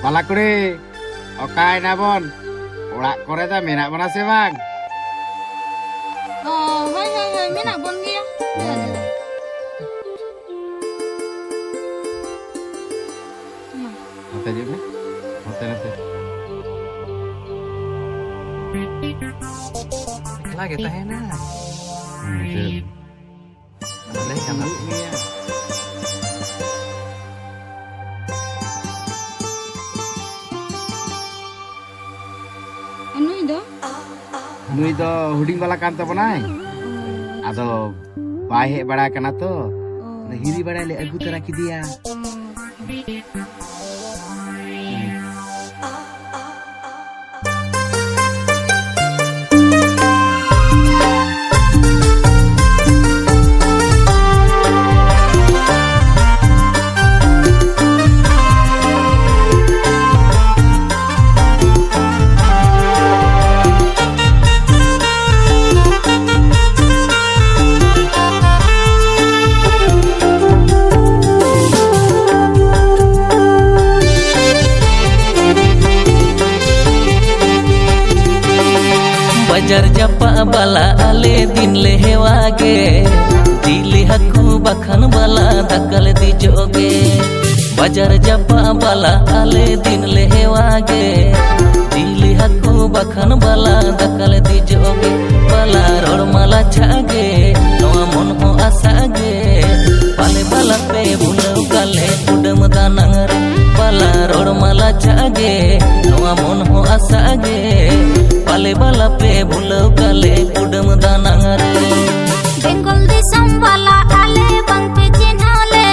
Bala kuri, okai nabon, urak kore ta menak bona se bang. Oh, hai, menak bon dia. Mata je ni, mata nanti. Lagi tahan na. Boleh kan? Ni ya. Anu itu? Nui do huding bala kan ta bonai. Ado bai he bada kana to. Hiri bada le agu tara ki dia. Bajar japa bala ale din le hewage dili haku bakhan bala dakal di joge Bajar japa bala ale din le hewage dili haku bakhan bala dakal di joge bala ror mala chage noa mon ho asage pale bala pe bulau kale udam danang bala ror mala chage noa mon ho asage pale bala pe bulau kale udam danang re Bengal disam bala ale bang pe chinhale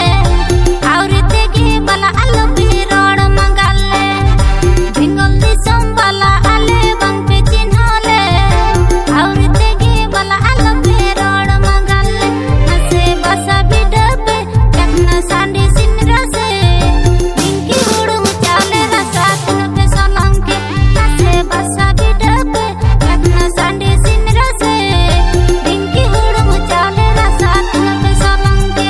aure tege bala alu pe rod mangale Bengal disam bala ale bang pe chinhale aure tege bala alu pe rod mangale ase basa bidape jakna sandi sinrase ninki udu chale rasa tunpe salamke ase basa bidape jakna sandi sinrase ninki udu chale rasa tunpe salamke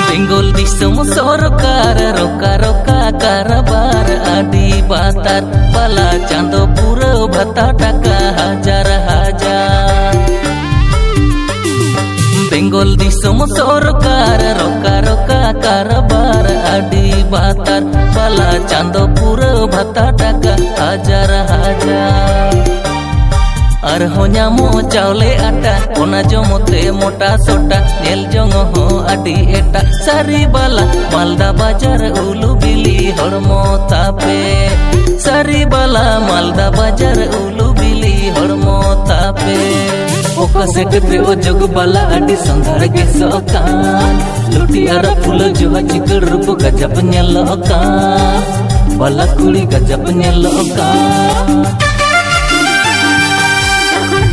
Bengal disam sorkar roka roka karabar adi batar bala chando pura bhata taka hajar hajar Bengal disam sorkar roka roka karabar adi batar bala chando pura bhata taka hajar hajar আর হnyamo চাউলে আটা ওনা জমতে মোটা সোটা nail জং হো আডি এটা সারি বালা মালদা বাজার উলু বিলি হড়মো তাপে সারি বালা মালদা বাজার উলু বিলি হড়মো তাপে ওকা সেটতে ও জগ বালা আডি সন্ধার গে সকান লুটি আর ফুল জোহা চিকড় রূপ গজব নেলকান বালা কুড়ি গজব নেলকান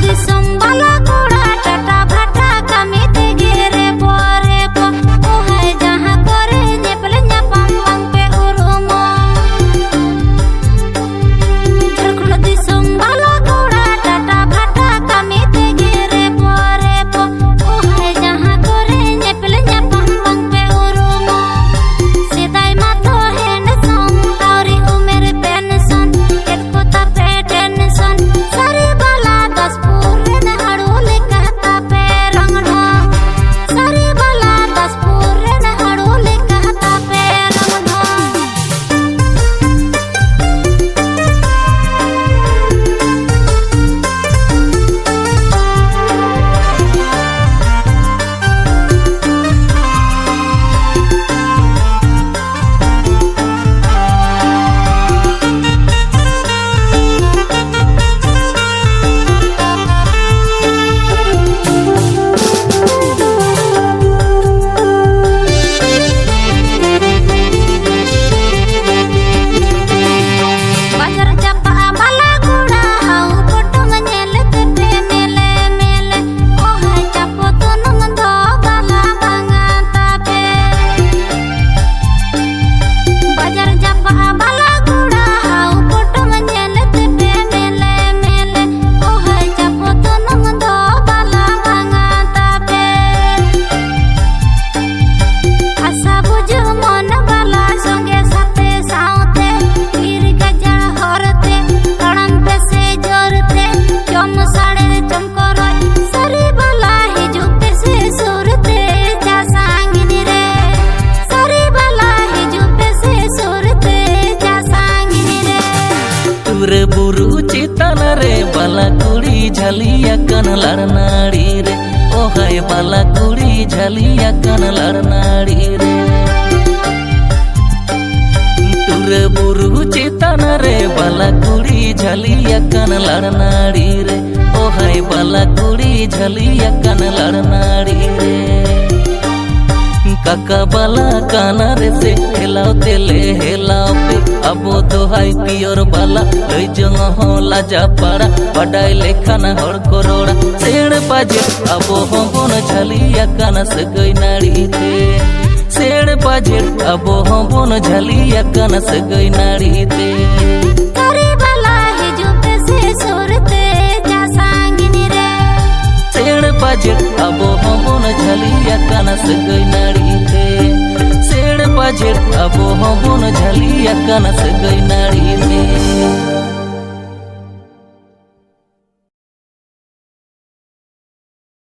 disam bala koda tata bhata kami tegere pore po o hai jahan kore nepal nyapam bang pe urumo Jharkhand disam bala koda tata bhata kami tegere pore po o hai jahan kore nepal nyapam bang pe urumo Sidai matho hand som auri umer pension et kota pet Jhaliya कन लड़नाड़ी रे ओ हाय बाला कुड़ी झलिया कन लड़नाड़ी रे टुरे बुरु चेतन रे बाला कुड़ी झलिया कन लड़नाड़ी रे ओ हाय बाला कुड़ी झलिया कन लड़नाड़ी रे काका बाला काना रे से हेलाओ तेले हेलाओ पे अबो दोहाई पियोर बाला लई जंग हो लाजा पाड़ा बडाई लेखाना हर करोड़ा सेड़ पाजे अबो होबोन झलिया काना सगई नाड़ी ते सेड़ पाजे अबो होबोन झलिया काना सगई नाड़ी ते करे बाला हिजु पे से सुरते जा सांगिनी रे सेड़ पाजे अबो होबोन झलिया काना सगई नाड़ी ते सेड़ पाजे अबो होबोन झलिया काना सगई नाड़ी ते